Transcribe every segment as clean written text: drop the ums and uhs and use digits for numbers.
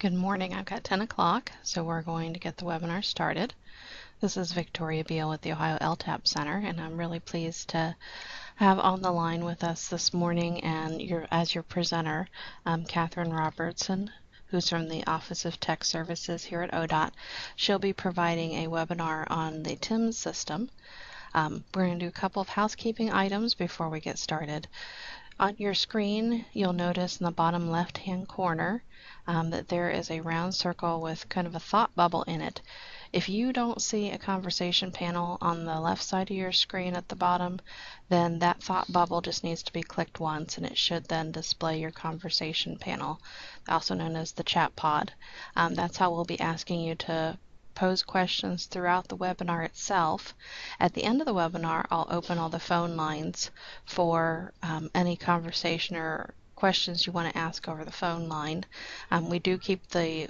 Good morning. I've got 10 o'clock, so we're going to get the webinar started. This is Victoria Beal with the Ohio LTAP Center, and I'm really pleased to have on the line with us this morning and as your presenter, Catherine Robertson, who's from the Office of Tech Services here at ODOT. She'll be providing a webinar on the TIMS system. We're going to do a couple of housekeeping items before we get started. On your screen, you'll notice in the bottom left-hand corner that there is a round circle with kind of a thought bubble in it. If you don't see a conversation panel on the left side of your screen at the bottom, then that thought bubble just needs to be clicked once and it should then display your conversation panel, also known as the chat pod. That's how we'll be asking you to pose questions throughout the webinar itself. At the end of the webinar, I'll open all the phone lines for any conversation or questions you want to ask over the phone line. We do keep the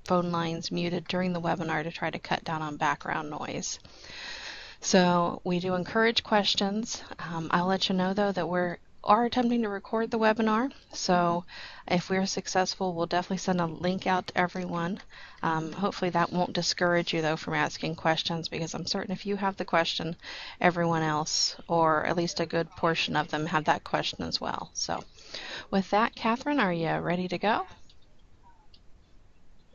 phone lines muted during the webinar to try to cut down on background noise. So we do encourage questions. I'll let you know though that we are attempting to record the webinar, so if we're successful, we'll definitely send a link out to everyone. Hopefully that won't discourage you though from asking questions, because I'm certain if you have the question, everyone else, or at least a good portion of them, have that question as well. So with that, Catherine, are you ready to go?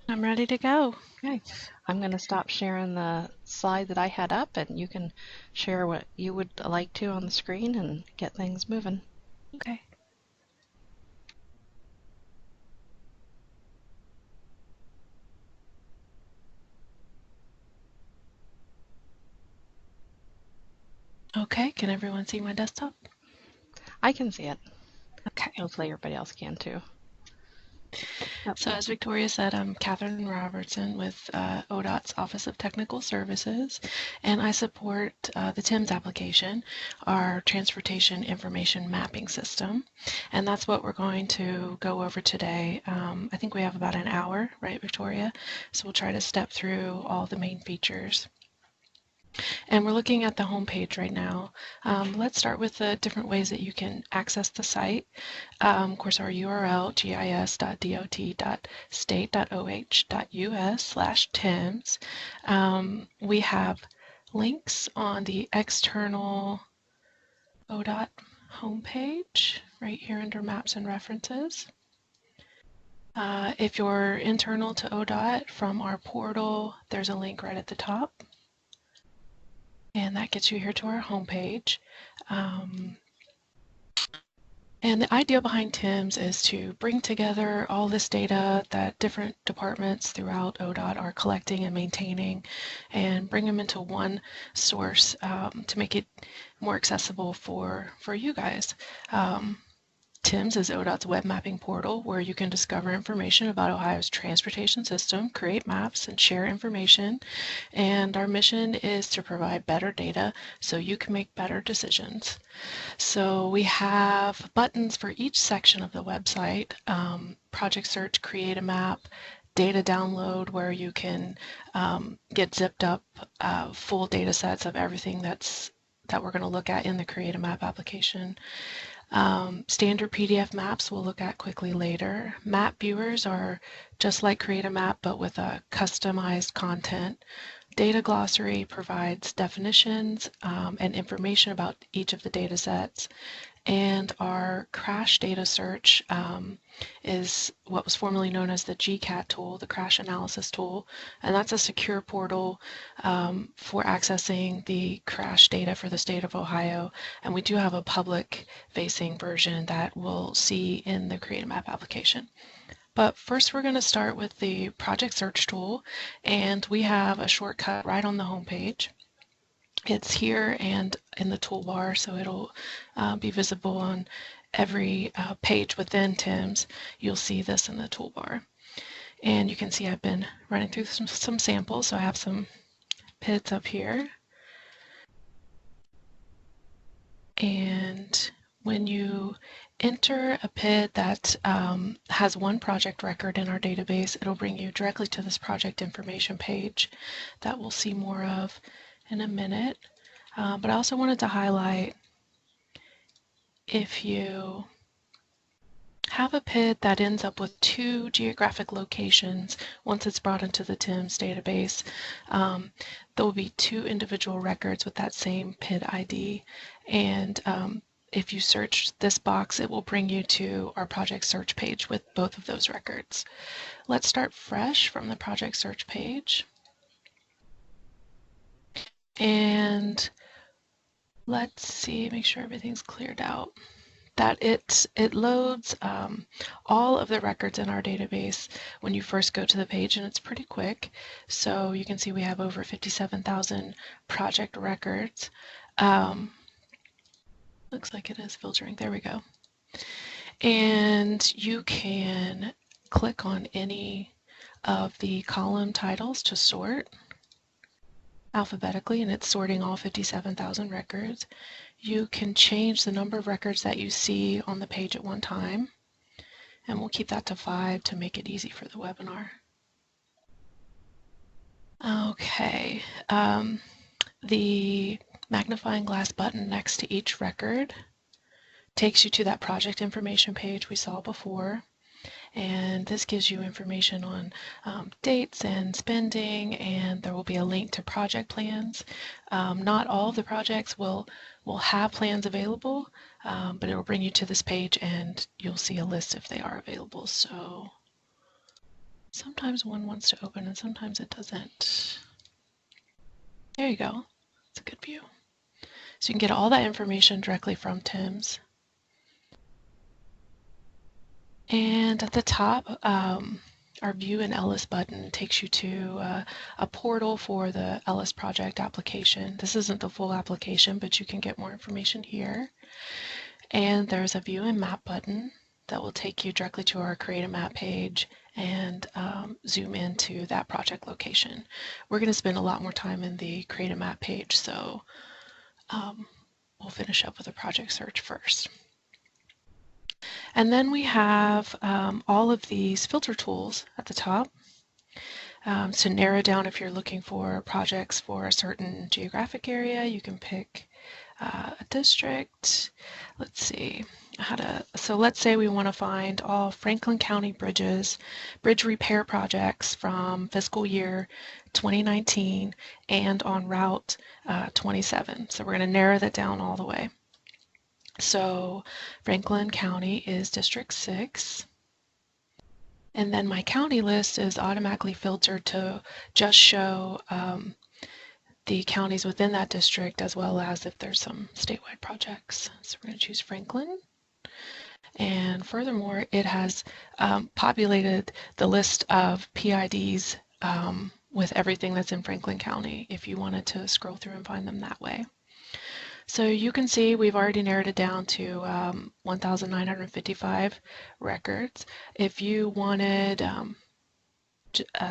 I'm ready to go. Okay. I'm going to stop sharing the slide that I had up, and you can share what you would like to on the screen and get things moving. Okay. Okay, can everyone see my desktop? I can see it. Okay. Hopefully everybody else can too. So as Victoria said, I'm Catherine Robertson with ODOT's Office of Technical Services, and I support the TIMS application, our Transportation Information Mapping System, and that's what we're going to go over today. I think we have about an hour, right, Victoria? So we'll try to step through all the main features. And we're looking at the home page right now. Let's start with the different ways that you can access the site. Of course, our URL, gis.dot.state.oh.us/TIMS. We have links on the external ODOT homepage right here under Maps and References. If you're internal to ODOT from our portal, there's a link right at the top. And that gets you here to our homepage. And the idea behind TIMS is to bring together all this data that different departments throughout ODOT are collecting and maintaining, and bring them into one source to make it more accessible for you guys. TIMS is ODOT's web mapping portal where you can discover information about Ohio's transportation system, create maps, and share information. And our mission is to provide better data so you can make better decisions. So we have buttons for each section of the website: project search, create a map, data download, where you can get zipped up full data sets of everything that we're going to look at in the create a map application. Standard PDF maps we'll look at quickly later. Map viewers are just like Create a Map, but with a customized content. Data Glossary provides definitions and information about each of the data sets. And our crash data search is what was formerly known as the GCAT tool, the crash analysis tool. And that's a secure portal for accessing the crash data for the state of Ohio. And we do have a public-facing version that we'll see in the Create a Map application. But first we're going to start with the project search tool, and we have a shortcut right on the home page. It's here and in the toolbar, so it'll be visible on every page within TIMS. You'll see this in the toolbar. And you can see I've been running through some samples, so I have some PIDs up here. And when you enter a PID that has one project record in our database, it'll bring you directly to this project information page that we'll see more of in a minute. But I also wanted to highlight, if you have a PID that ends up with 2 geographic locations, once it's brought into the TIMS database, there will be 2 individual records with that same PID ID. And if you search this box, it will bring you to our project search page with both of those records. Let's start fresh from the project search page. And let's see, make sure everything's cleared out. That it loads all of the records in our database when you first go to the page, and it's pretty quick. So you can see we have over 57,000 project records. Looks like it is filtering. There we go. And you can click on any of the column titles to sort alphabetically, and it's sorting all 57,000 records. You can change the number of records that you see on the page at one time, and we'll keep that to 5 to make it easy for the webinar. Okay, the magnifying glass button next to each record takes you to that project information page we saw before. And this gives you information on dates and spending, and there will be a link to project plans. Not all of the projects will have plans available, but it will bring you to this page and you'll see a list if they are available. So sometimes one wants to open and sometimes it doesn't. There you go. It's a good view. So you can get all that information directly from TIMS. And at the top, our View in Ellis button takes you to a portal for the Ellis project application. This isn't the full application, but you can get more information here. And there's a View in Map button that will take you directly to our Create a Map page and zoom into that project location. We're going to spend a lot more time in the Create a Map page, so we'll finish up with a project search first. And then we have all of these filter tools at the top to narrow down if you're looking for projects for a certain geographic area. You can pick a district. Let's see so let's say we want to find all Franklin County bridge repair projects from fiscal year 2019 and on Route 27. So we're going to narrow that down all the way. So Franklin County is District 6. And then my county list is automatically filtered to just show the counties within that district, as well as if there's some statewide projects. So we're going to choose Franklin. And furthermore, it has populated the list of PIDs with everything that's in Franklin County if you wanted to scroll through and find them that way. So you can see we've already narrowed it down to 1,955 records. If you wanted a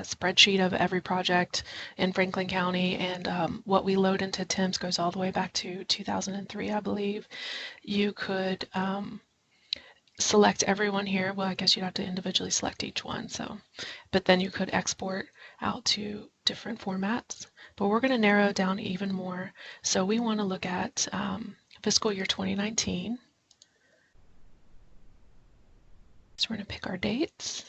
spreadsheet of every project in Franklin County, and what we load into TIMS goes all the way back to 2003, I believe, you could select everyone here. Well, I guess you'd have to individually select each one. But then you could export out to different formats. But we're going to narrow it down even more. So we want to look at fiscal year 2019. So we're going to pick our dates.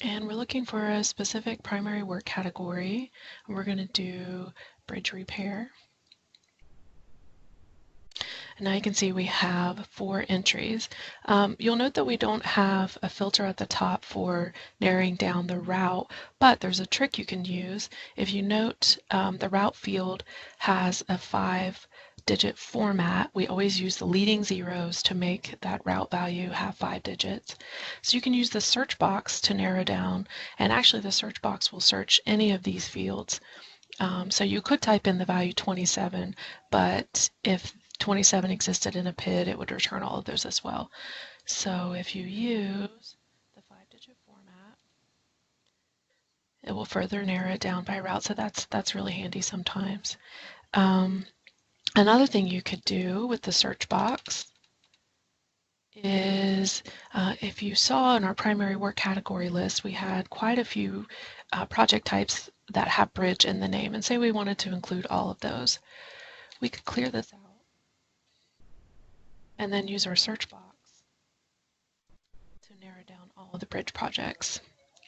And we're looking for a specific primary work category. And we're going to do bridge repair. And now you can see we have 4 entries. You'll note that we don't have a filter at the top for narrowing down the route, but there's a trick you can use. If you note, the route field has a 5-digit format. We always use the leading zeros to make that route value have 5 digits. So you can use the search box to narrow down, and actually the search box will search any of these fields. So you could type in the value 27, but if 27 existed in a PID, it would return all of those as well. So if you use the 5-digit format, it will further narrow it down by route. So that's really handy sometimes. Another thing you could do with the search box is if you saw in our primary work category list, we had quite a few project types that have bridge in the name, and say we wanted to include all of those. We could clear this out and then use our search box narrowed down all of the bridge projects.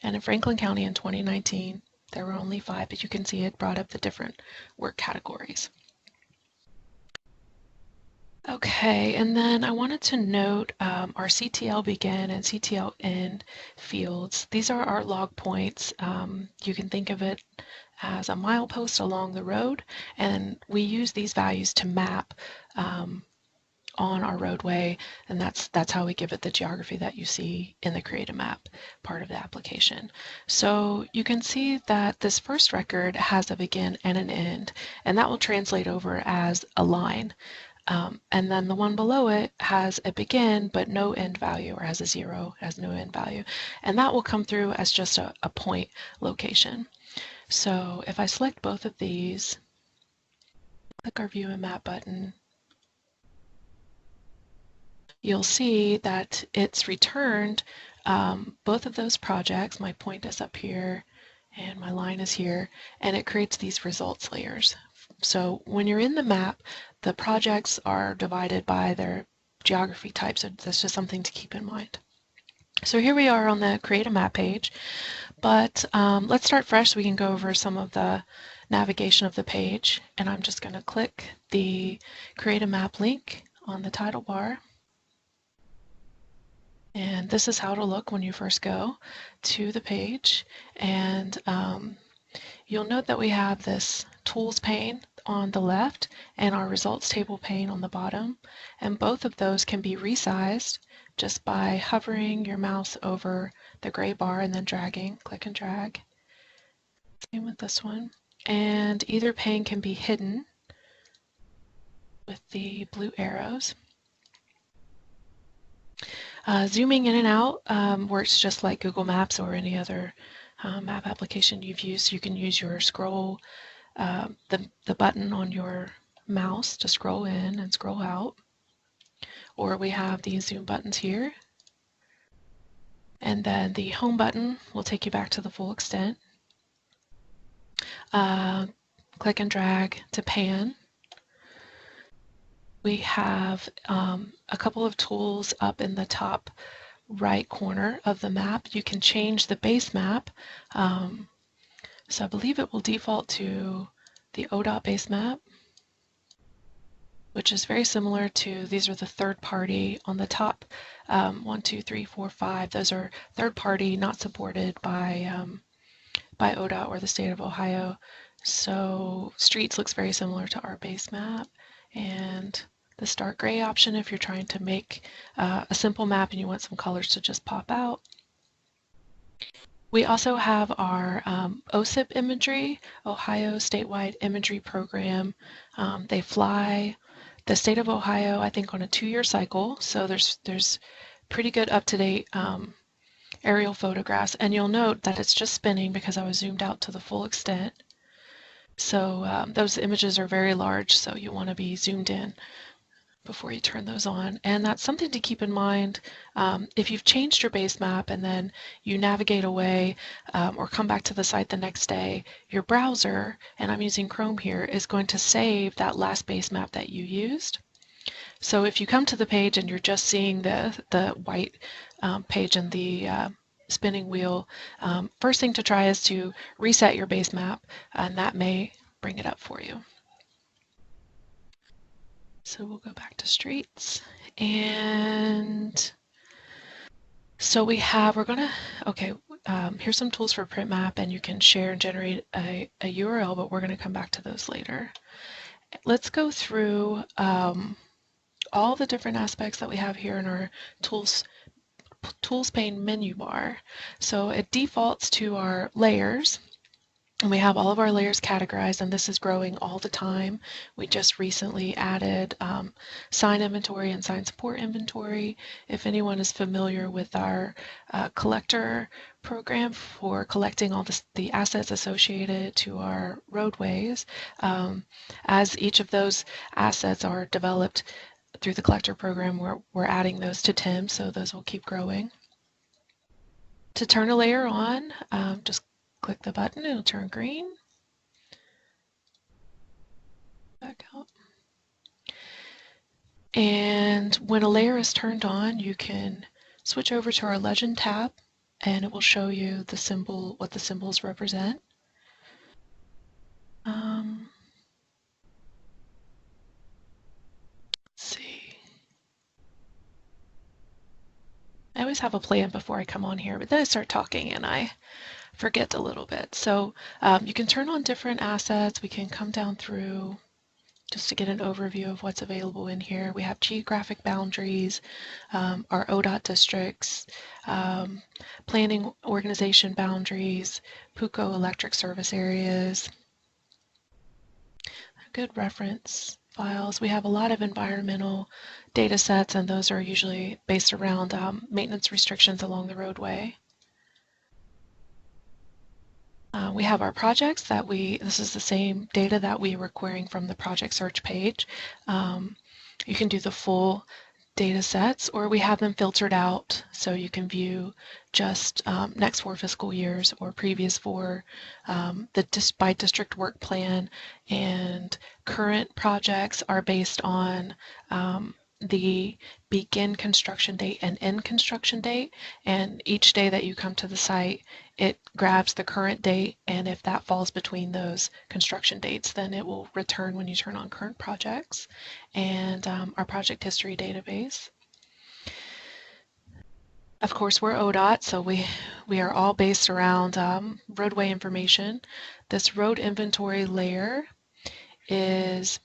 And in Franklin County in 2019, there were only 5, but you can see it brought up the different work categories. Okay, and then I wanted to note our CTL begin and CTL end fields. These are our log points. You can think of it as a milepost along the road, and we use these values to map on our roadway, and that's how we give it the geography that you see in the Create a Map part of the application. So you can see that this first record has a begin and an end, and that will translate over as a line. And then the one below it has a begin but no end value, or has a 0, has no end value. And that will come through as just a point location. So if I select both of these, click our View and Map button, you'll see that it's returned both of those projects. My point is up here and my line is here, and it creates these results layers. So when you're in the map, the projects are divided by their geography type, so that's just something to keep in mind. So here we are on the Create a Map page, but let's start fresh so we can go over some of the navigation of the page, and I'm just going to click the Create a Map link on the title bar. And this is how it'll look when you first go to the page. And you'll note that we have this Tools pane on the left and our Results table pane on the bottom. And both of those can be resized just by hovering your mouse over the gray bar and then dragging, click and drag. Same with this one. And either pane can be hidden with the blue arrows. Zooming in and out works just like Google Maps or any other map application you've used. You can use your scroll, the button on your mouse to scroll in and scroll out. Or we have these zoom buttons here. And then the home button will take you back to the full extent. Click and drag to pan. We have a couple of tools up in the top right corner of the map. You can change the base map. So I believe it will default to the ODOT base map, which is very similar to, these are the third party on the top, 1, 2, 3, 4, 5. Those are third party, not supported by ODOT or the state of Ohio. So streets looks very similar to our base map. And the start gray option if you're trying to make a simple map and you want some colors to just pop out. We also have our OSIP Imagery, Ohio Statewide Imagery Program. They fly the state of Ohio, I think, on a 2-year cycle. So there's pretty good up-to-date aerial photographs. And you'll note that it's just spinning because I was zoomed out to the full extent. So those images are very large, so you want to be zoomed in before you turn those on. And that's something to keep in mind if you've changed your base map and then you navigate away or come back to the site the next day, your browser, and I'm using Chrome here, is going to save that last base map that you used. So if you come to the page and you're just seeing the white page and the spinning wheel, first thing to try is to reset your base map, and that may bring it up for you. So we'll go back to streets, and so we're gonna, okay, here's some tools for print map, and you can share and generate a URL, but we're gonna come back to those later. Let's go through all the different aspects that we have here in our tools pane menu bar. So it defaults to our layers, and we have all of our layers categorized, and this is growing all the time. We just recently added sign inventory and sign support inventory. If anyone is familiar with our collector program for collecting all the assets associated to our roadways, as each of those assets are developed through the collector program, we're adding those to TIMS, so those will keep growing. To turn a layer on, just click the button, it'll turn green. Back out. And when a layer is turned on, you can switch over to our Legend tab, and it will show you the symbol, what the symbols represent. Let's see. I always have a plan before I come on here, but then I start talking and I forget a little bit. So you can turn on different assets. We can come down through just to get an overview of what's available in here. We have geographic boundaries, our ODOT districts, planning organization boundaries, PUCO electric service areas, good reference files. We have a lot of environmental data sets, and those are usually based around maintenance restrictions along the roadway. We have our projects that this is the same data that we were querying from the project search page. You can do the full data sets, or we have them filtered out so you can view just next 4 fiscal years or previous 4, the by district work plan, and current projects are based on the begin construction date and end construction date, and each day that you come to the site, it grabs the current date, and if that falls between those construction dates, then it will return when you turn on current projects, and our project history database. Of course, we're ODOT, so we are all based around roadway information. This road inventory layer is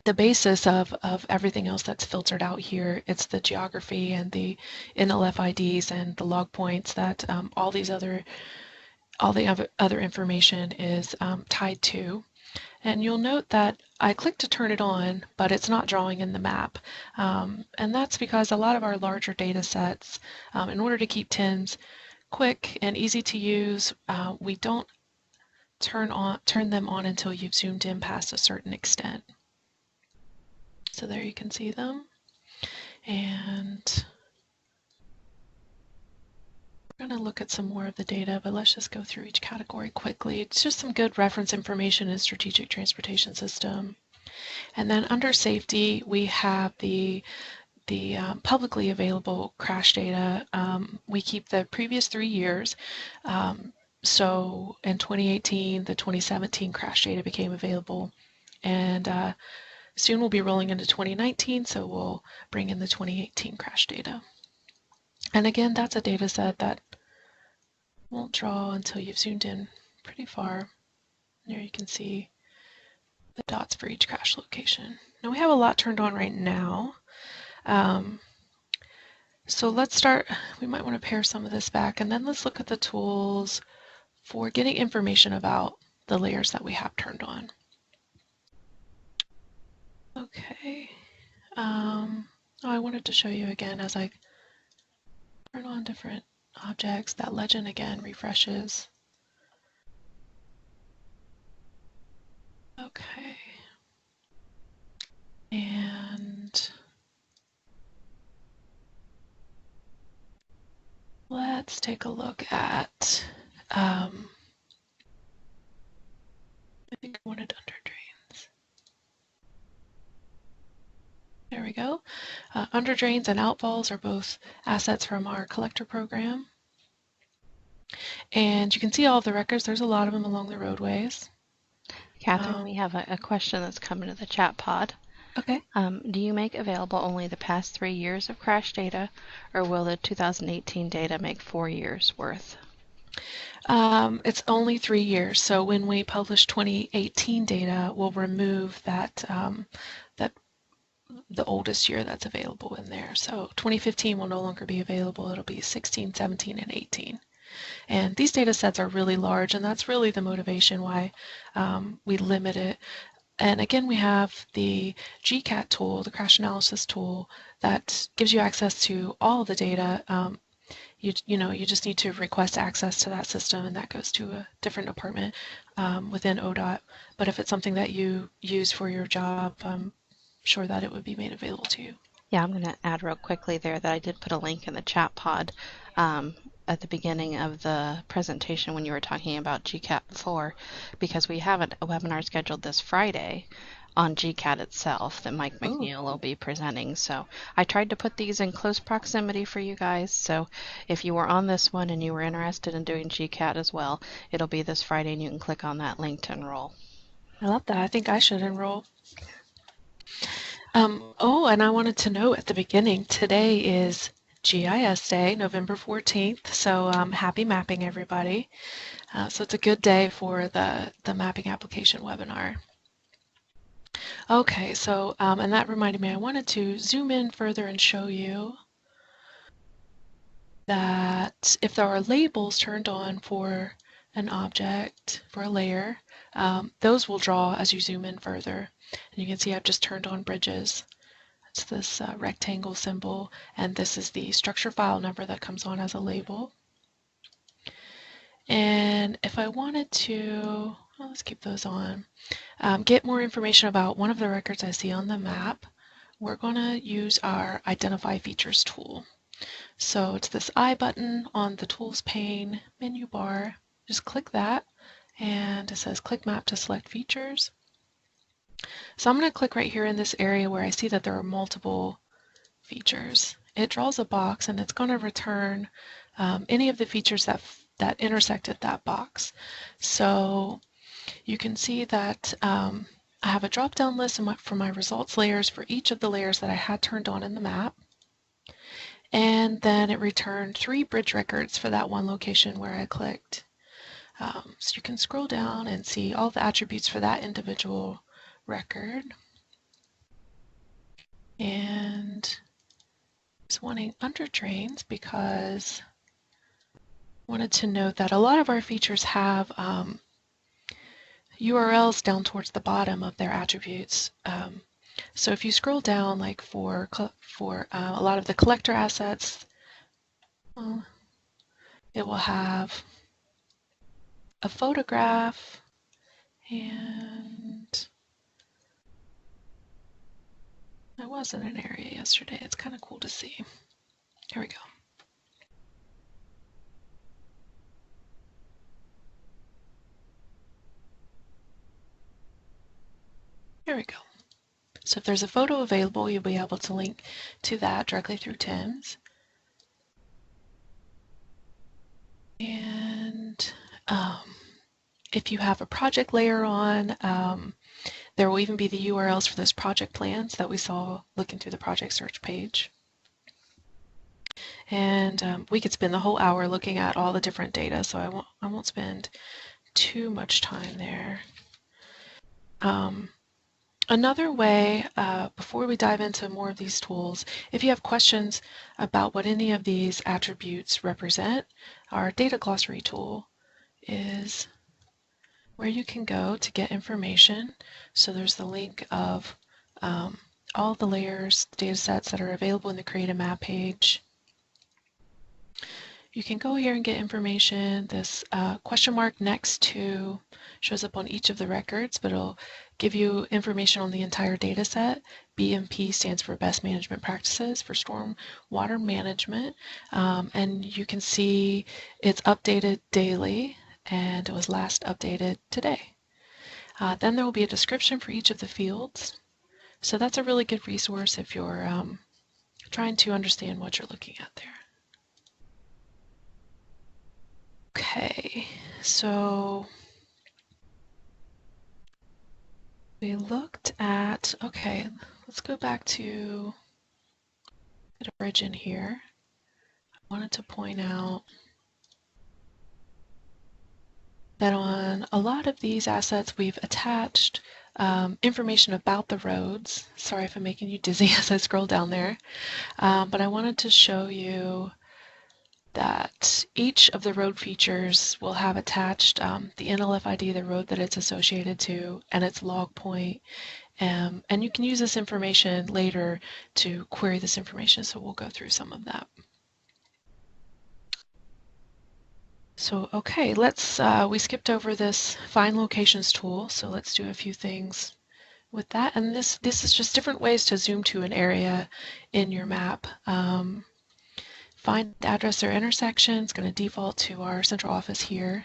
the basis of everything else that's filtered out here. It's the geography and the NLFIDs and the log points that all the other information is tied to. And you'll note that I clicked to turn it on, but it's not drawing in the map. And that's because a lot of our larger data sets, in order to keep TIMS quick and easy to use, we don't turn them on until you've zoomed in past a certain extent. So there you can see them. And we're going to look at some more of the data, but let's just go through each category quickly. It's just some good reference information in strategic transportation system. And then under safety, we have the publicly available crash data. We keep the previous 3 years. So in 2018, the 2017 crash data became available. And soon we'll be rolling into 2019, so we'll bring in the 2018 crash data. And again, that's a data set that won't draw until you've zoomed in pretty far. There you can see the dots for each crash location. Now we have a lot turned on right now. So let's start, we might want to pare some of this back, and then let's look at the tools for getting information about the layers that we have turned on. Okay. I wanted to show you again as I turn on different objects. That legend again refreshes. Okay. And let's take a look at, I think I wanted under drains. There we go. Under drains and outfalls are both assets from our collector program. And you can see all of the records. There's a lot of them along the roadways. Catherine, we have a question that's come into the chat pod. Okay. Do you make available only the past 3 years of crash data, or will the 2018 data make 4 years worth? It's only 3 years. So when we publish 2018 data, we'll remove that the oldest year that's available in there. So 2015 will no longer be available. It'll be 16, 17, and 18. And these data sets are really large, and that's really the motivation why we limit it. And again, we have the GCAT tool, the crash analysis tool, that gives you access to all of the data. You just need to request access to that system, and that goes to a different department within ODOT. But if it's something that you use for your job, I'm sure that it would be made available to you. Yeah, I'm going to add real quickly there that I did put a link in the chat pod at the beginning of the presentation when you were talking about GCAT before, because we have a webinar scheduled this Friday on GCAT itself that Mike McNeil will be presenting. So I tried to put these in close proximity for you guys. So if you were on this one and you were interested in doing GCAT as well, it'll be this Friday and you can click on that link to enroll. I love that. I think I should enroll. Oh, and I wanted to know at the beginning, today is GIS Day, November 14th. So happy mapping, everybody. So it's a good day for the mapping application webinar. Okay, so, and that reminded me, I wanted to zoom in further and show you that if there are labels turned on for an object, for a layer, those will draw as you zoom in further. And you can see I've just turned on bridges. It's this rectangle symbol, and this is the structure file number that comes on as a label. And if I wanted to, well, let's keep those on, get more information about one of the records I see on the map, we're going to use our Identify Features tool. So it's this I button on the Tools pane menu bar. Just click that, and it says Click Map to select features. So I'm going to click right here in this area where I see that there are multiple features. It draws a box, and it's going to return any of the features that intersected that box. So you can see that I have a drop-down list for my results layers for each of the layers that I had turned on in the map. And then it returned 3 bridge records for that one location where I clicked. So you can scroll down and see all the attributes for that individual record. And I was wanting under drains because I wanted to note that a lot of our features have URLs down towards the bottom of their attributes. So if you scroll down, like for a lot of the collector assets, well, it will have a photograph, and I was in an area yesterday. It's kind of cool to see. Here we go. Here we go. So if there's a photo available, you'll be able to link to that directly through TIMS. And if you have a project layer on, there will even be the URLs for those project plans that we saw looking through the project search page. And we could spend the whole hour looking at all the different data, so I won't spend too much time there. Another way, before we dive into more of these tools, if you have questions about what any of these attributes represent, our data glossary tool is where you can go to get information. So there's the link of all the layers, data sets that are available in the Create a Map page. You can go here and get information. This question mark next to shows up on each of the records, but it'll give you information on the entire data set. BMP stands for Best Management Practices for Storm Water Management. And you can see it's updated daily, and it was last updated today. Then there will be a description for each of the fields. So that's a really good resource if you're trying to understand what you're looking at there. Okay, so we looked at, okay, let's go back to the origin here. I wanted to point out that on a lot of these assets, we've attached information about the roads. Sorry if I'm making you dizzy as I scroll down there, but I wanted to show you that each of the road features will have attached the NLF ID, the road that it's associated to, and its log point. And you can use this information later to query this information, so we'll go through some of that. So, okay, we skipped over this Find Locations tool, so let's do a few things with that. And this is just different ways to zoom to an area in your map. find the address or intersection. It's going to default to our central office here.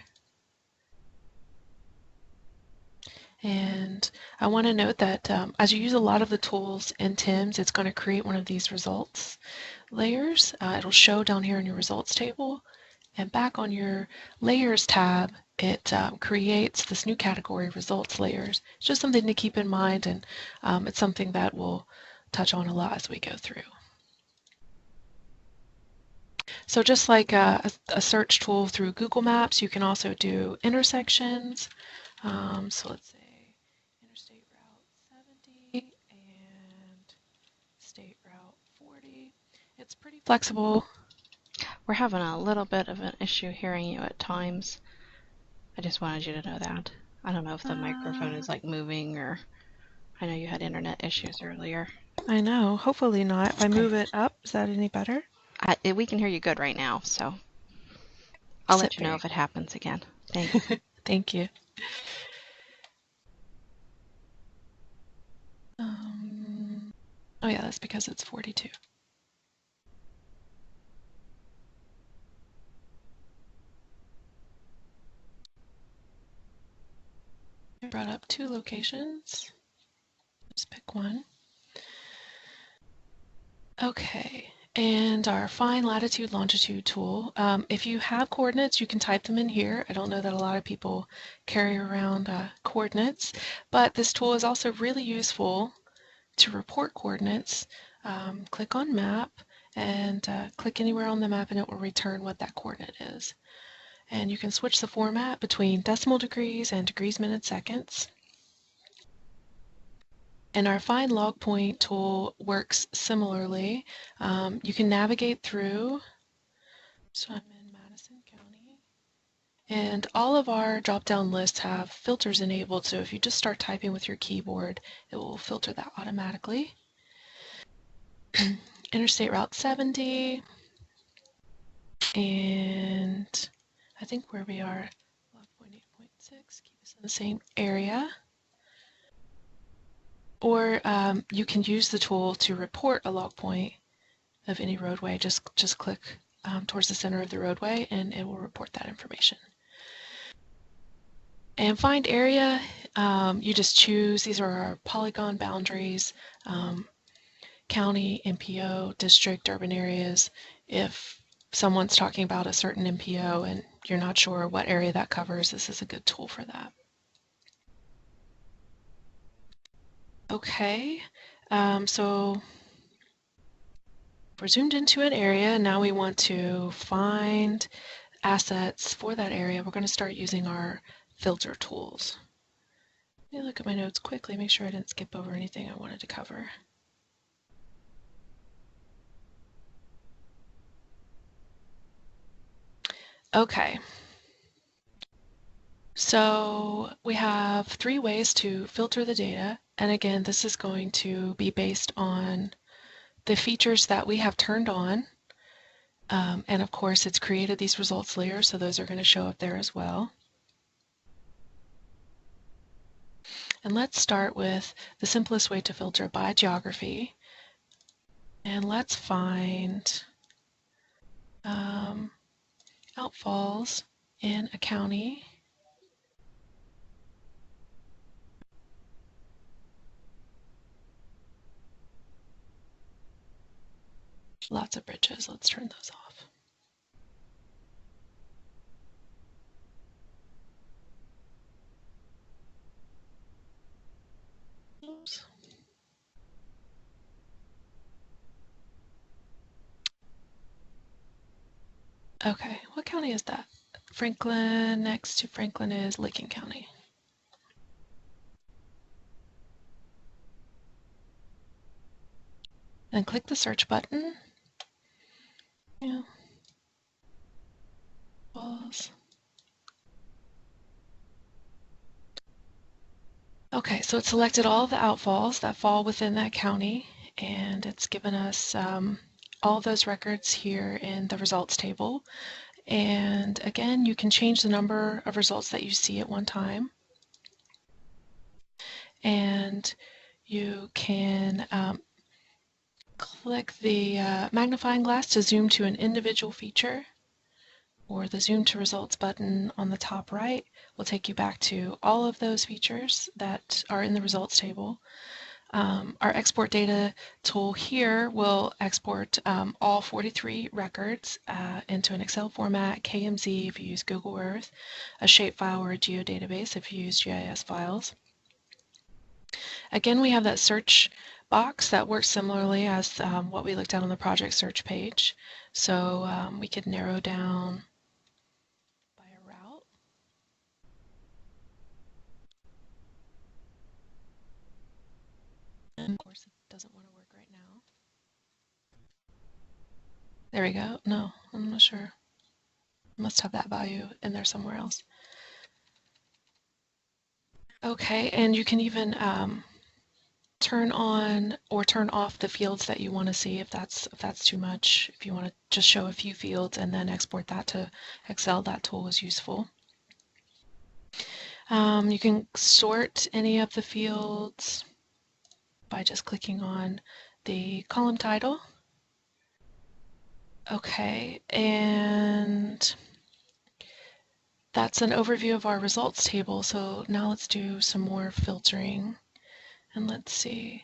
And I want to note that as you use a lot of the tools in TIMS, it's going to create one of these results layers. It'll show down here in your results table. And back on your layers tab, it creates this new category, results layers. It's just something to keep in mind, and it's something that we'll touch on a lot as we go through. So just like a search tool through Google Maps, you can also do intersections. So let's say Interstate Route 70 and State Route 40. It's pretty flexible. We're having a little bit of an issue hearing you at times. I just wanted you to know that. I don't know if the microphone is like moving, or I know you had internet issues earlier. I know. Hopefully not. If I move it up, is that any better? We can hear you good right now, so I'll let you know if it happens again. Thanks. Thank you. Oh yeah, that's because it's 42. I brought up 2 locations. Just pick one. Okay, and our find latitude longitude tool. If you have coordinates, you can type them in here. I don't know that a lot of people carry around coordinates, but this tool is also really useful to report coordinates. Click on map and click anywhere on the map and it will return what that coordinate is. And you can switch the format between decimal degrees and degrees, minutes, seconds. And our find log point tool works similarly. You can navigate through. So I'm in Madison County. And all of our drop-down lists have filters enabled. So if you just start typing with your keyboard, it will filter that automatically. Interstate Route 70. And I think where we are, log point 8.6, keep us in the same area. Or you can use the tool to report a log point of any roadway. Just click towards the center of the roadway and it will report that information. And find area, you just choose, these are our polygon boundaries, county, MPO, district, urban areas. If someone's talking about a certain MPO and you're not sure what area that covers, this is a good tool for that. Okay, so we're zoomed into an area. Now we want to find assets for that area. We're going to start using our filter tools. Let me look at my notes quickly, make sure I didn't skip over anything I wanted to cover. Okay. So we have 3 ways to filter the data. And again, this is going to be based on the features that we have turned on. And of course, it's created these results layers, so those are going to show up there as well. And let's start with the simplest way to filter by geography. And let's find outfalls in a county. Lots of bridges. Let's turn those off. Oops. Okay, what county is that? Franklin, next to Franklin is Licking County. And click the search button. Yeah. Falls. Okay, so it selected all of the outfalls that fall within that county, and it's given us all those records here in the results table. And again, you can change the number of results that you see at one time. And you can Click the magnifying glass to zoom to an individual feature, or the Zoom to Results button on the top right will take you back to all of those features that are in the results table. Our export data tool here will export all 43 records into an Excel format, KMZ if you use Google Earth, a shapefile or a geodatabase if you use GIS files. Again, we have that search box that works similarly as what we looked at on the project search page. So we could narrow down by a route. And of course, it doesn't want to work right now. There we go. No, I'm not sure. Must have that value in there somewhere else. Okay, and you can even turn on or turn off the fields that you want to see if that's too much. If you want to just show a few fields and then export that to Excel, that tool is useful. You can sort any of the fields by just clicking on the column title. Okay, and that's an overview of our results table. So now let's do some more filtering. And let's see.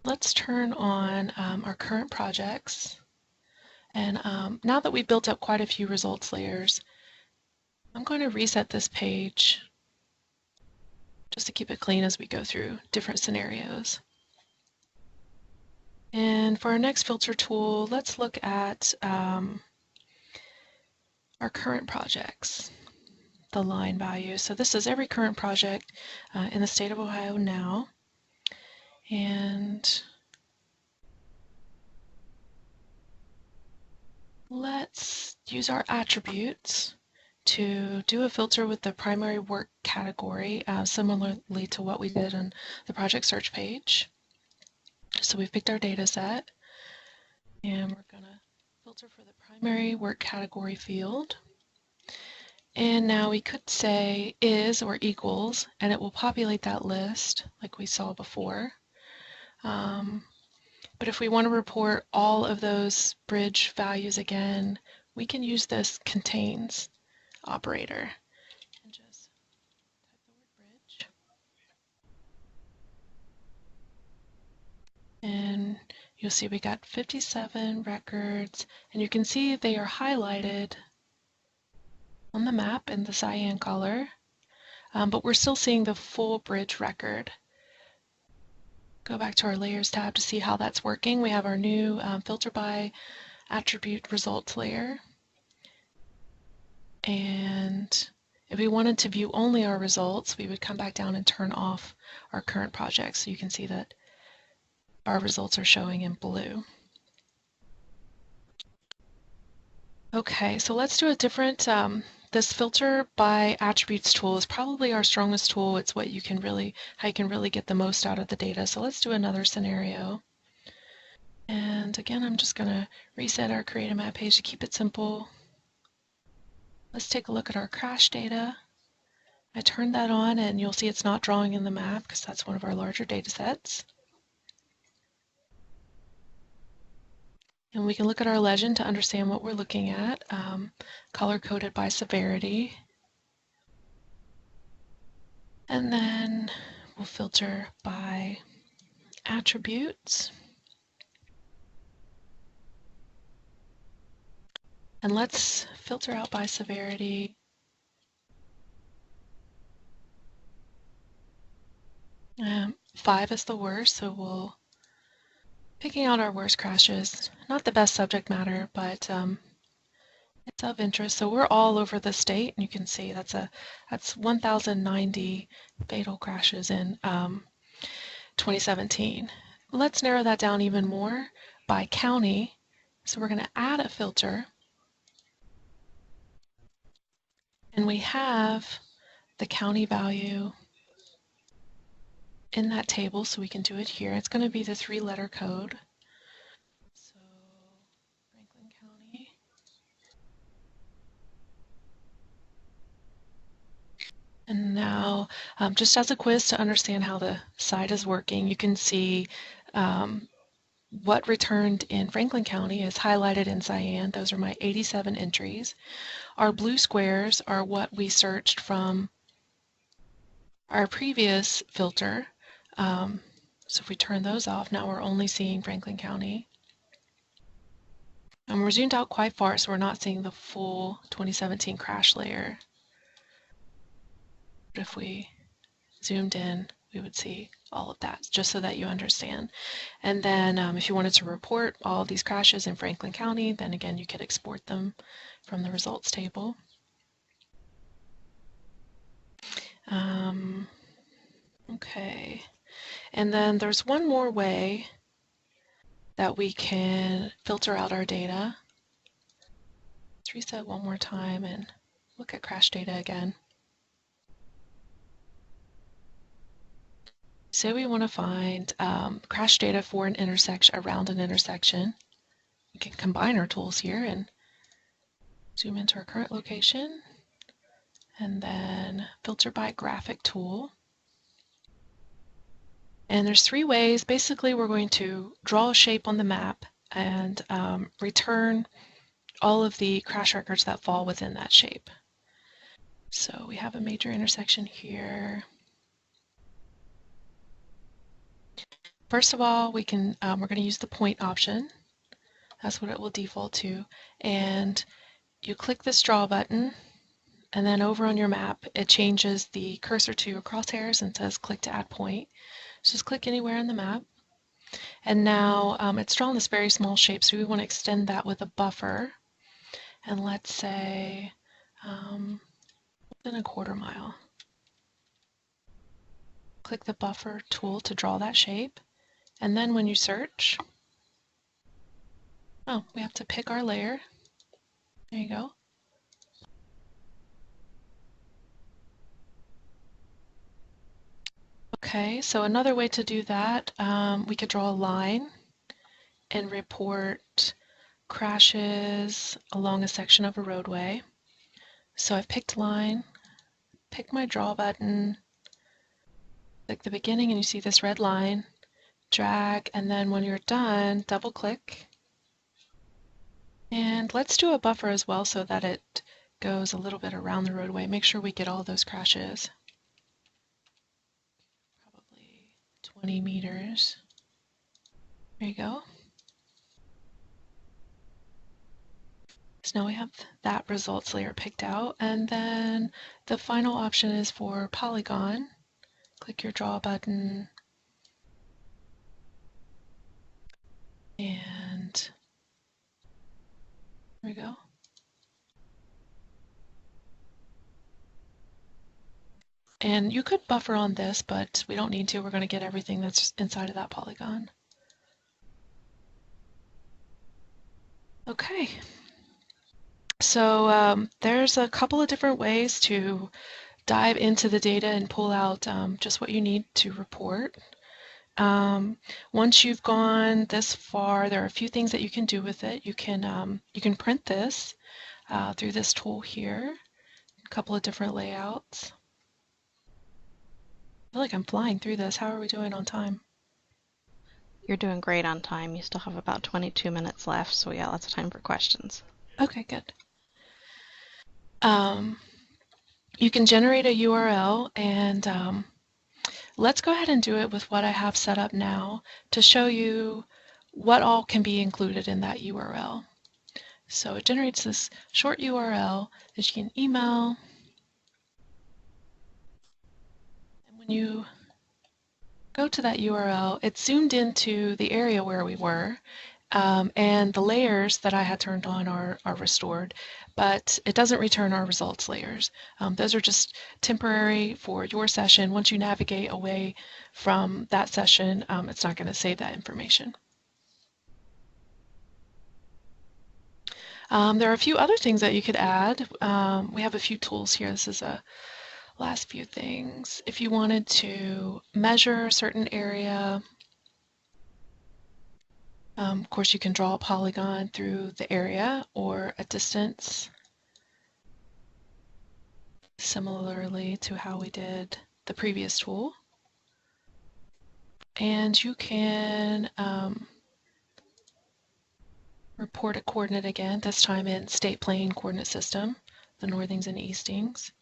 Let's turn on our current projects. And now that we've built up quite a few results layers, I'm going to reset this page just to keep it clean as we go through different scenarios. And for our next filter tool, let's look at our current projects, the line value. So this is every current project in the state of Ohio now. And let's use our attributes to do a filter with the primary work category, similarly to what we did on the project search page. So we've picked our data set, and we're going to filter for the primary work category field. And now we could say is or equals, and it will populate that list like we saw before. But if we want to report all of those bridge values again, we can use this contains operator and just type the word bridge. And you'll see we got 57 records, and you can see they are highlighted on the map in the cyan color, but we're still seeing the full bridge record. Go back to our Layers tab to see how that's working. We have our new Filter by Attribute Results layer. And if we wanted to view only our results, we would come back down and turn off our current project so you can see that our results are showing in blue. Okay, so let's do a different, this filter by attributes tool is probably our strongest tool. It's what you can really, how you can really get the most out of the data. So let's do another scenario. And again, I'm just going to reset our Create a Map page to keep it simple. Let's take a look at our crash data. I turned that on and you'll see it's not drawing in the map because that's one of our larger data sets. And we can look at our legend to understand what we're looking at, color-coded by severity. And then we'll filter by attributes. And let's filter out by severity. Five is the worst, so we'll picking out our worst crashes. Not the best subject matter, but it's of interest. So we're all over the state, and you can see that's 1,090 fatal crashes in 2017. Let's narrow that down even more by county. So we're going to add a filter, and we have the county value in that table, so we can do it here. It's going to be the 3-letter code. So Franklin County. And now, just as a quiz to understand how the site is working, you can see what returned in Franklin County is highlighted in cyan. Those are my 87 entries. Our blue squares are what we searched from our previous filter. So if we turn those off, now we're only seeing Franklin County. And we're zoomed out quite far, so we're not seeing the full 2017 crash layer. But if we zoomed in, we would see all of that, just so that you understand. And then if you wanted to report all these crashes in Franklin County, then again, you could export them from the results table. Okay, and then there's one more way that we can filter out our data. Let's reset one more time and look at crash data again. Say we want to find crash data for an intersection, around an intersection. We can combine our tools here and zoom into our current location and then filter by graphic tool. And there's three ways. Basically, we're going to draw a shape on the map and return all of the crash records that fall within that shape. So we have a major intersection here. First of all, we're going to use the point option. That's what it will default to. And you click this draw button, and then over on your map, it changes the cursor to crosshairs and says click to add point. So just click anywhere in the map. And now it's drawn this very small shape, so we want to extend that with a buffer. And let's say within a quarter mile. Click the buffer tool to draw that shape. And then when you search, oh, we have to pick our layer. There you go. Okay, so another way to do that, we could draw a line and report crashes along a section of a roadway. So I've picked line, pick my draw button, click the beginning, and you see this red line, drag, and then when you're done, double click. And let's do a buffer as well so that it goes a little bit around the roadway. Make sure we get all those crashes. Probably 20 meters. There you go. So now we have that results layer picked out, and then the final option is for Polygon. Click your draw button, and there we go. And you could buffer on this, but we don't need to. We're going to get everything that's inside of that polygon. Okay. So there's a couple of different ways to dive into the data and pull out just what you need to report. Once you've gone this far, there are a few things that you can do with it. You can print this through this tool here, a couple of different layouts. I feel like I'm flying through this. How are we doing on time? You're doing great on time. You still have about 22 minutes left, so yeah, lots of time for questions. Okay, good. You can generate a URL, and let's go ahead and do it with what I have set up now to show you what all can be included in that URL. So it generates this short URL that you can email. And when you go to that URL, it's zoomed into the area where we were, and the layers that I had turned on are restored, but it doesn't return our results layers. Those are just temporary for your session. Once you navigate away from that session, it's not going to save that information. There are a few other things that you could add. We have a few tools here. This is a last few things. If you wanted to measure a certain area, of course, you can draw a polygon through the area or a distance, similarly to how we did the previous tool. And you can report a coordinate again, this time in state plane coordinate system, the northings and eastings.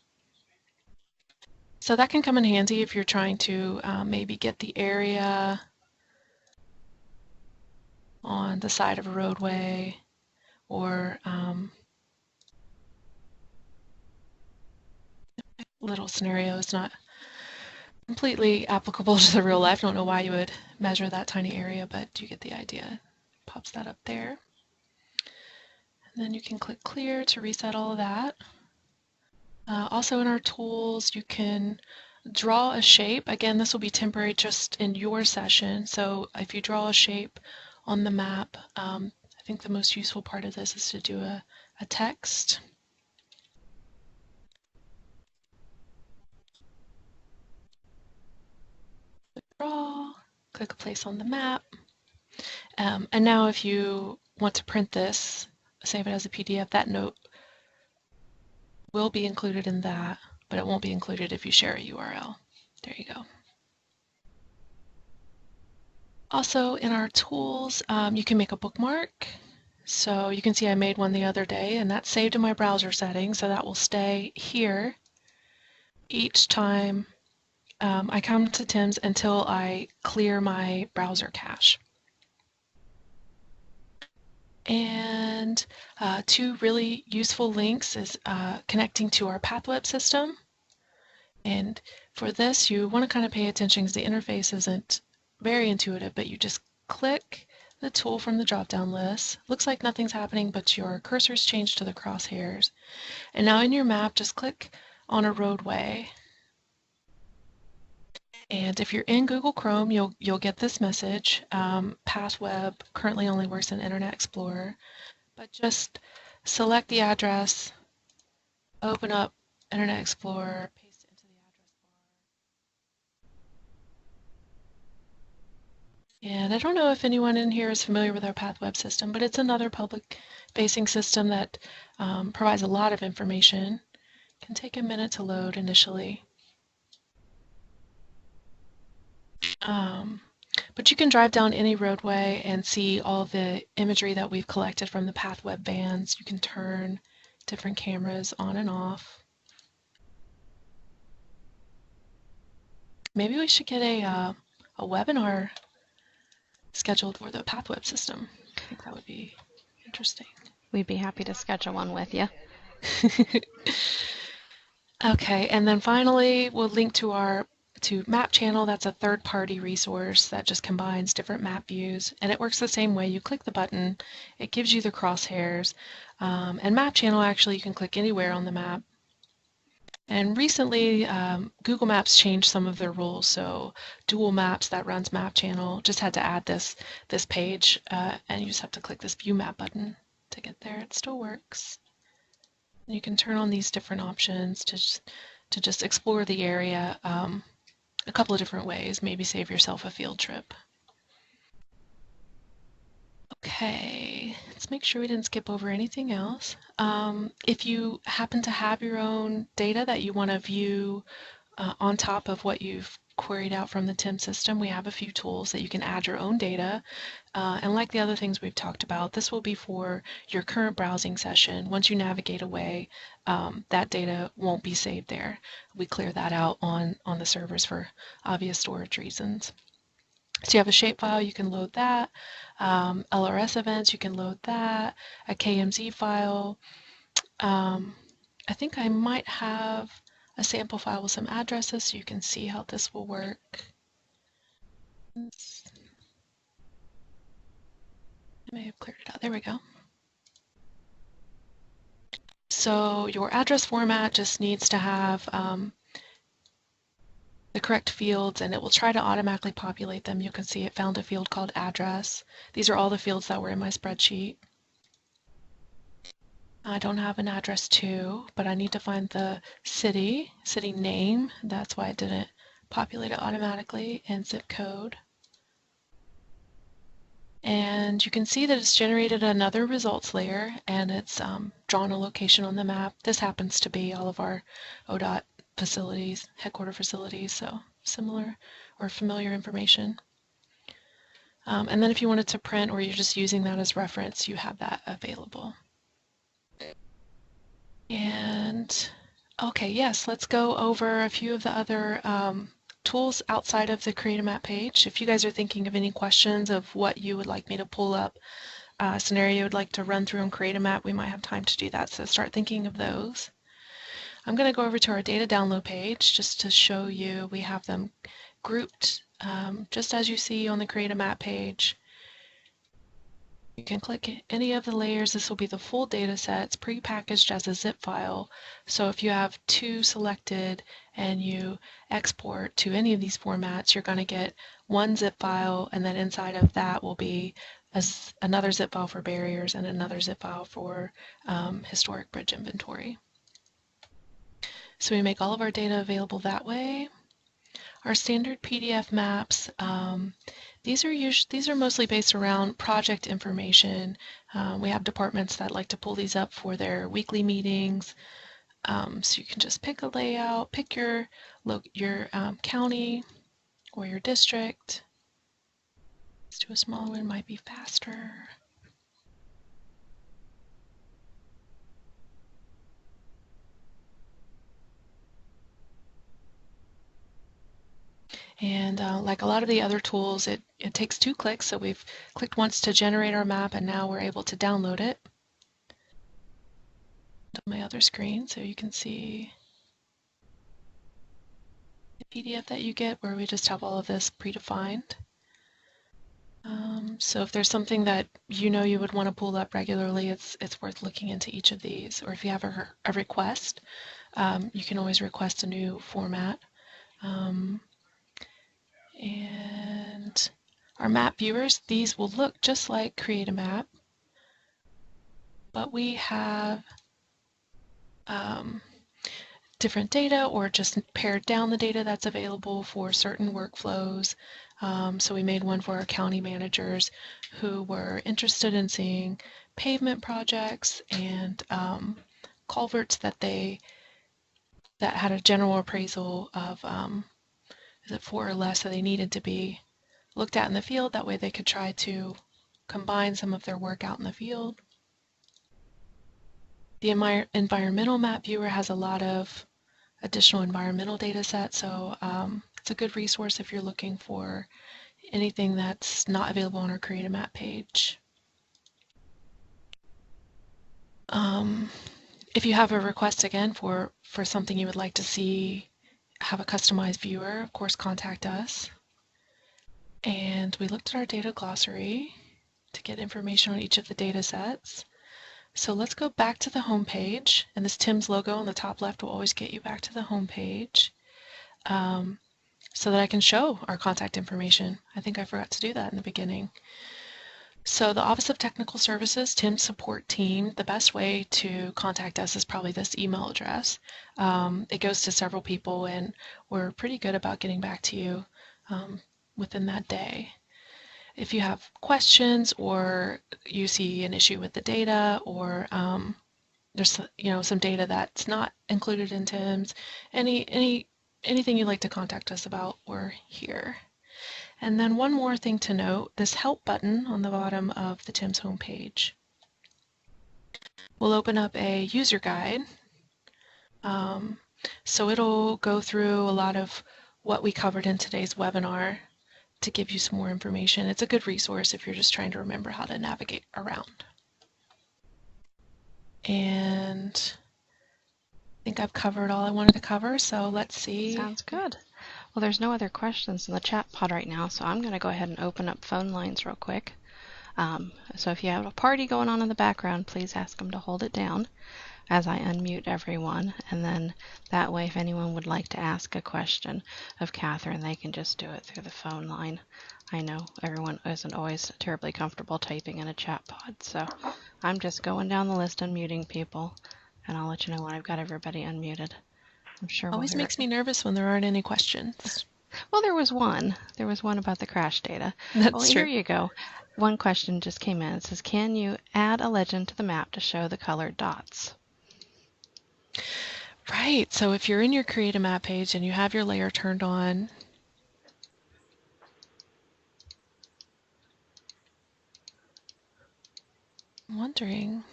So that can come in handy if you're trying to maybe get the area on the side of a roadway, or little scenarios not completely applicable to the real life. Don't know why you would measure that tiny area, but you get the idea. Pops that up there. And then you can click clear to reset all of that. Also in our tools, you can draw a shape. Again, this will be temporary just in your session. So if you draw a shape on the map, I think the most useful part of this is to do a text. Click draw, click a place on the map. And now if you want to print this, save it as a PDF, that note will be included in that, but it won't be included if you share a URL. There you go. Also in our tools, you can make a bookmark. So you can see I made one the other day, and that's saved in my browser settings, so that will stay here each time I come to TIMS until I clear my browser cache. And two really useful links is connecting to our PathWeb system. And for this, you want to kind of pay attention because the interface isn't very intuitive, but you just click the tool from the drop-down list. Looks like nothing's happening, but your cursor's changed to the crosshairs. And now in your map, just click on a roadway. And if you're in Google Chrome, you'll get this message. PathWeb currently only works in Internet Explorer, but just select the address, open up Internet Explorer, paste it into the address bar. And I don't know if anyone in here is familiar with our PathWeb system, but it's another public-facing system that provides a lot of information. It can take a minute to load initially. But you can drive down any roadway and see all the imagery that we've collected from the PathWeb bands. You can turn different cameras on and off. Maybe we should get a webinar scheduled for the PathWeb system. I think that would be interesting. We'd be happy to schedule one with you. Okay, and then finally, we'll link to our Map Channel. That's a third-party resource that just combines different map views, and it works the same way. You click the button, it gives you the crosshairs, and Map Channel, actually, you can click anywhere on the map. And recently, Google Maps changed some of their rules, so Dual Maps that runs Map Channel just had to add this page, and you just have to click this View Map button to get there. It still works. And you can turn on these different options to just explore the area a couple of different ways, maybe save yourself a field trip. Okay, let's make sure we didn't skip over anything else. If you happen to have your own data that you want to view on top of what you've queried out from the TIMS system, we have a few tools that you can add your own data. And like the other things we've talked about, this will be for your current browsing session. Once you navigate away, that data won't be saved there. We clear that out on the servers for obvious storage reasons. So you have a shapefile, you can load that. LRS events, you can load that. A KMZ file. I think I might have a sample file with some addresses so you can see how this will work. I may have cleared it out. There we go. So your address format just needs to have the correct fields, and it will try to automatically populate them. You can see it found a field called address. These are all the fields that were in my spreadsheet. I don't have an address to, but I need to find the city name. That's why it didn't populate it automatically, and zip code. And you can see that it's generated another results layer, and it's drawn a location on the map. This happens to be all of our ODOT facilities, headquarter facilities, so similar or familiar information. And then if you wanted to print or you're just using that as reference, you have that available. And okay, yes, let's go over a few of the other tools outside of the Create a Map page. If you guys are thinking of any questions of what you would like me to pull up, scenario you would like to run through and create a map, we might have time to do that. So start thinking of those. I'm going to go over to our data download page just to show you we have them grouped just as you see on the Create a Map page. You can click any of the layers. This will be the full data sets pre-packaged as a zip file. So if you have two selected and you export to any of these formats, you're going to get one zip file, and then inside of that will be another zip file for barriers and another zip file for historic bridge inventory. So we make all of our data available that way. Our standard PDF maps, these are mostly based around project information. We have departments that like to pull these up for their weekly meetings. So you can just pick a layout, pick your county or your district. Let's do a smaller one, might be faster. And like a lot of the other tools, it takes 2 clicks. So we've clicked once to generate our map, and now we're able to download it to my other screen. So you can see the PDF that you get where we just have all of this predefined. So if there's something that you know you would want to pull up regularly, it's worth looking into each of these. Or if you have a request, you can always request a new format. And our map viewers, these will look just like Create a Map, but we have different data or just pared down the data that's available for certain workflows. So we made one for our county managers who were interested in seeing pavement projects and culverts that had a general appraisal of is it 4 or less, so they needed to be looked at in the field. That way they could try to combine some of their work out in the field. The environmental map viewer has a lot of additional environmental data sets, so it's a good resource if you're looking for anything that's not available on our Create a Map page. If you have a request again for something you would like to see, have a customized viewer, of course contact us. And we looked at our data glossary to get information on each of the data sets. So let's go back to the home page, and this TIMS logo on the top left will always get you back to the home page so that I can show our contact information. I think I forgot to do that in the beginning. So the Office of Technical Services, TIMS support team, the best way to contact us is probably this email address. It goes to several people, and we're pretty good about getting back to you within that day. If you have questions or you see an issue with the data, or there's some data that's not included in TIMS, anything you'd like to contact us about, we're here. And then one more thing to note, this help button on the bottom of the TIMS homepage will open up a user guide. So it'll go through a lot of what we covered in today's webinar to give you some more information. It's a good resource if you're just trying to remember how to navigate around. And I think I've covered all I wanted to cover, so let's see. Sounds good. Well, there's no other questions in the chat pod right now, so I'm going to go ahead and open up phone lines real quick. So if you have a party going on in the background, please ask them to hold it down as I unmute everyone, and then that way if anyone would like to ask a question of Catherine, they can just do it through the phone line. I know everyone isn't always terribly comfortable typing in a chat pod, so I'm just going down the list and muting people, and I'll let you know when I've got everybody unmuted. I'm sure Always makes me nervous when there aren't any questions. Well, there was one. There was one about the crash data. That's true. Here you go. One question just came in. It says, can you add a legend to the map to show the colored dots? Right. So if you're in your Create a Map page and you have your layer turned on, I'm wondering,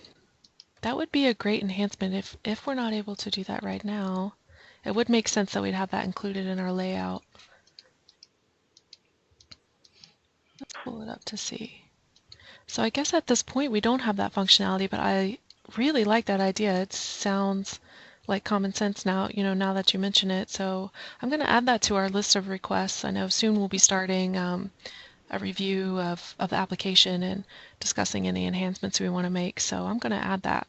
that would be a great enhancement if we're not able to do that right now. It would make sense that we'd have that included in our layout. Let's pull it up to see. So I guess at this point we don't have that functionality, but I really like that idea. It sounds like common sense now, now that you mention it. So I'm going to add that to our list of requests. I know soon we'll be starting a review of the application and discussing any enhancements we want to make. So I'm going to add that.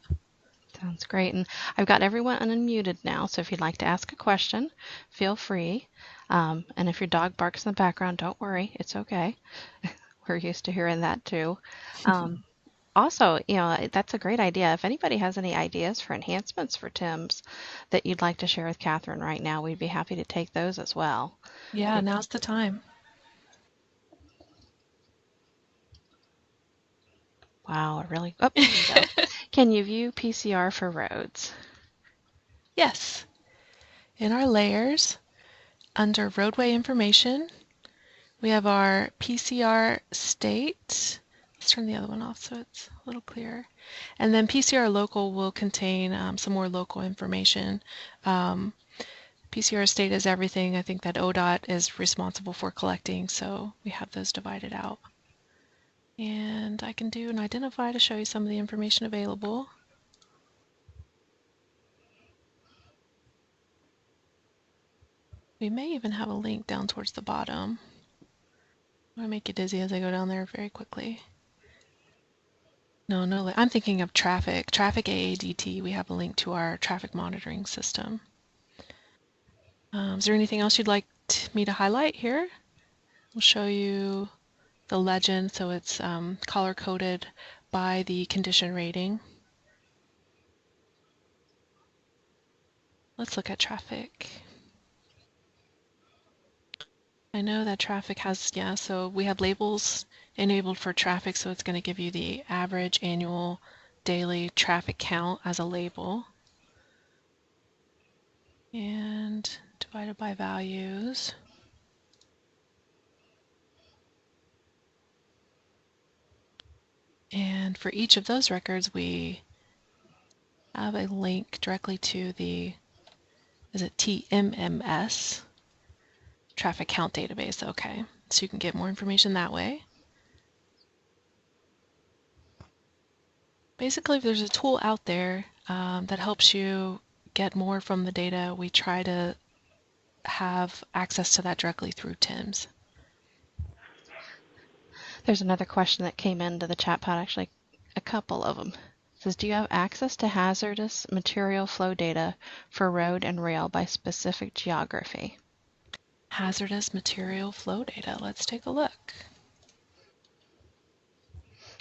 Sounds great. And I've got everyone unmuted now, so if you'd like to ask a question, feel free. And if your dog barks in the background, don't worry, it's okay. We're used to hearing that too. Also, that's a great idea. If anybody has any ideas for enhancements for TIMS that you'd like to share with Catherine right now, we'd be happy to take those as well. Yeah, now's the time. Wow, really? Oh, here we go. Can you view PCR for roads? Yes. In our layers, under roadway information, we have our PCR state. Let's turn the other one off so it's a little clearer. And then PCR local will contain some more local information. PCR state is everything I think that ODOT is responsible for collecting, so we have those divided out. And I can do an identify to show you some of the information available. We may even have a link down towards the bottom. I'm going to make you dizzy as I go down there very quickly. No, I'm thinking of traffic. Traffic AADT, we have a link to our traffic monitoring system. Is there anything else you'd like me to highlight here? We'll show you the legend, so it's color-coded by the condition rating. Let's look at traffic. I know that traffic has, so we have labels enabled for traffic, so it's going to give you the average annual daily traffic count as a label. And divided by values. And for each of those records, we have a link directly to the, is it TMMS? Traffic count database, okay. So you can get more information that way. Basically, if there's a tool out there that helps you get more from the data, we try to have access to that directly through TIMS. There's another question that came into the chat pod, actually a couple of them. It says, do you have access to hazardous material flow data for road and rail by specific geography? Hazardous material flow data, let's take a look.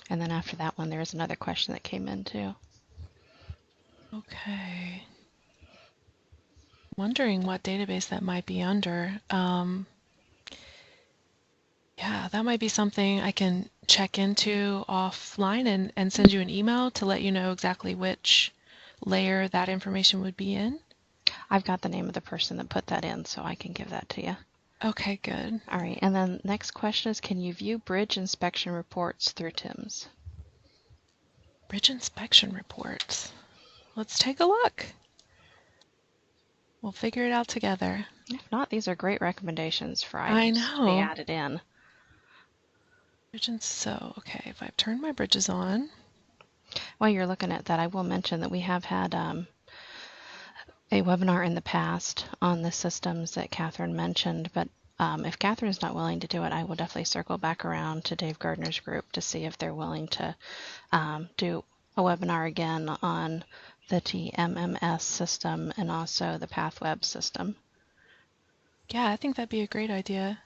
And then after that one, there was another question that came in too. Okay. Wondering what database that might be under. Yeah, that might be something I can check into offline and send you an email to let you know exactly which layer that information would be in. I've got the name of the person that put that in, so I can give that to you. Okay, good. All right, and then next question is, can you view bridge inspection reports through TIMS? Bridge inspection reports. Let's take a look. We'll figure it out together. If not, these are great recommendations for items to be added in. So, okay, if I've turned my bridges on. While you're looking at that, I will mention that we have had a webinar in the past on the systems that Catherine mentioned, but if Catherine is not willing to do it, I will definitely circle back around to Dave Gardner's group to see if they're willing to do a webinar again on the TMMS system and also the PathWeb system. Yeah, I think that'd be a great idea.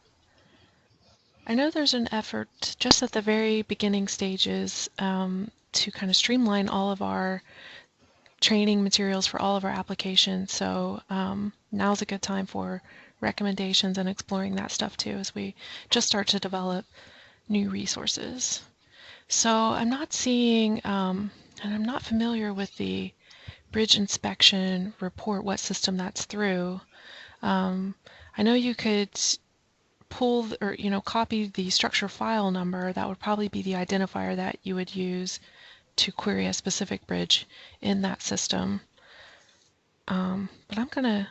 I know there's an effort just at the very beginning stages to kind of streamline all of our training materials for all of our applications. So now's a good time for recommendations and exploring that stuff too as we just start to develop new resources. So I'm not seeing, and I'm not familiar with the bridge inspection report, what system that's through. I know you could pull or copy the structure file number. That would probably be the identifier that you would use to query a specific bridge in that system. But I'm going to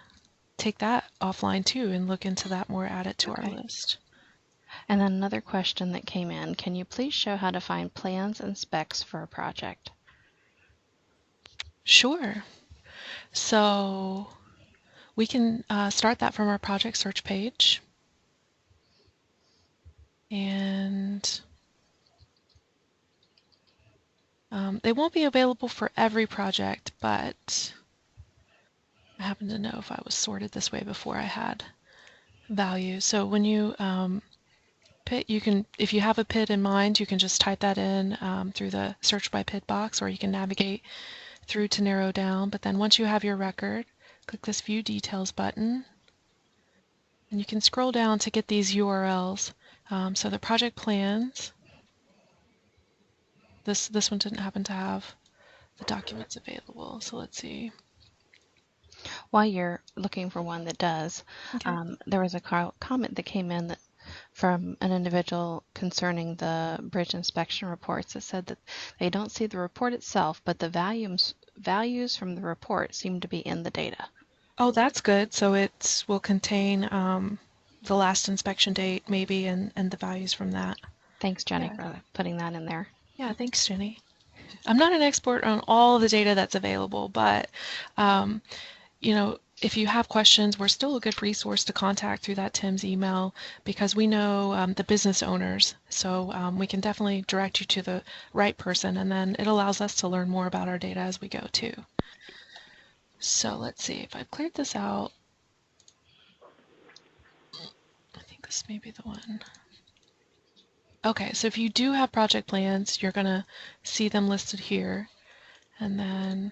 take that offline too and look into that more, add it to our Okay. list. And then another question that came in, can you please show how to find plans and specs for a project? Sure. So we can start that from our project search page. And they won't be available for every project, but I happen to know if I was sorted this way before I had values. So when you PID, you can, if you have a PID in mind, you can just type that in through the search by PID box, or you can navigate through to narrow down. But then once you have your record, click this View Details button, and you can scroll down to get these URLs. So the project plans, this one didn't happen to have the documents available. So let's see. While you're looking for one that does, Okay. there was a comment that came in that from an individual concerning the bridge inspection reports that said that they don't see the report itself, but the values from the report seem to be in the data. Oh, that's good. So it will contain the last inspection date maybe and the values from that. Thanks, Jenny, Yeah. for putting that in there. Yeah, thanks, Jenny. I'm not an expert on all the data that's available, but you know, if you have questions, we're still a good resource to contact through that TIMS email because we know the business owners. So we can definitely direct you to the right person, and then it allows us to learn more about our data as we go too. So let's see if I've cleared this out. I think this may be the one. Okay, so if you do have project plans, you're going to see them listed here. And then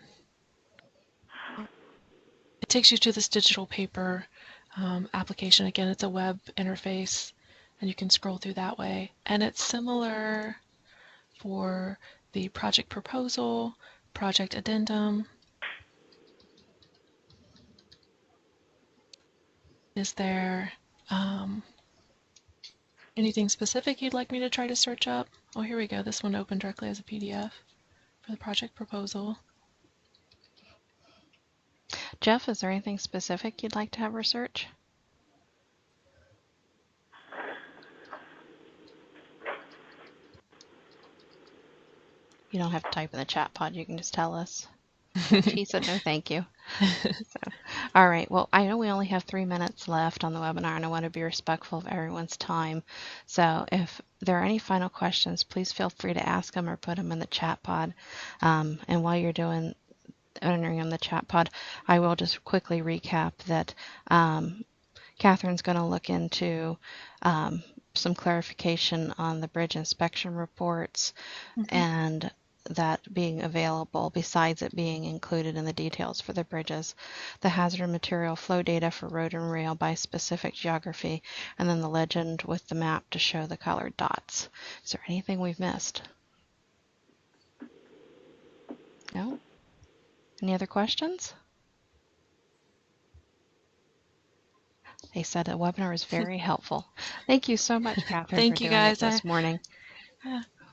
it takes you to this digital paper application. Again, it's a web interface, and you can scroll through that way. And it's similar for the project proposal, project addendum. Is there anything specific you'd like me to try to search up? Oh, here we go. This one opened directly as a PDF for the project proposal. Jeff, is there anything specific you'd like to have research? You don't have to type in the chat pod, you can just tell us. She said no thank you. So, all right, well, I know we only have 3 minutes left on the webinar, and I want to be respectful of everyone's time. So if there are any final questions, please feel free to ask them or put them in the chat pod. And while you're entering in the chat pod, I will just quickly recap that Catherine's going to look into some clarification on the bridge inspection reports and that being available besides it being included in the details for the bridges, the hazard material flow data for road and rail by specific geography, and then the legend with the map to show the colored dots. Is there anything we've missed? No? Any other questions? They said the webinar is very helpful. Thank you so much, Catherine, for Thank you, doing it guys. this morning.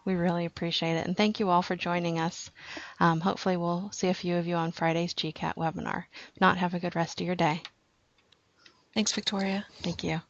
We really appreciate it. And thank you all for joining us. Hopefully we'll see a few of you on Friday's GCAT webinar. If not, have a good rest of your day. Thanks, Victoria. Thank you.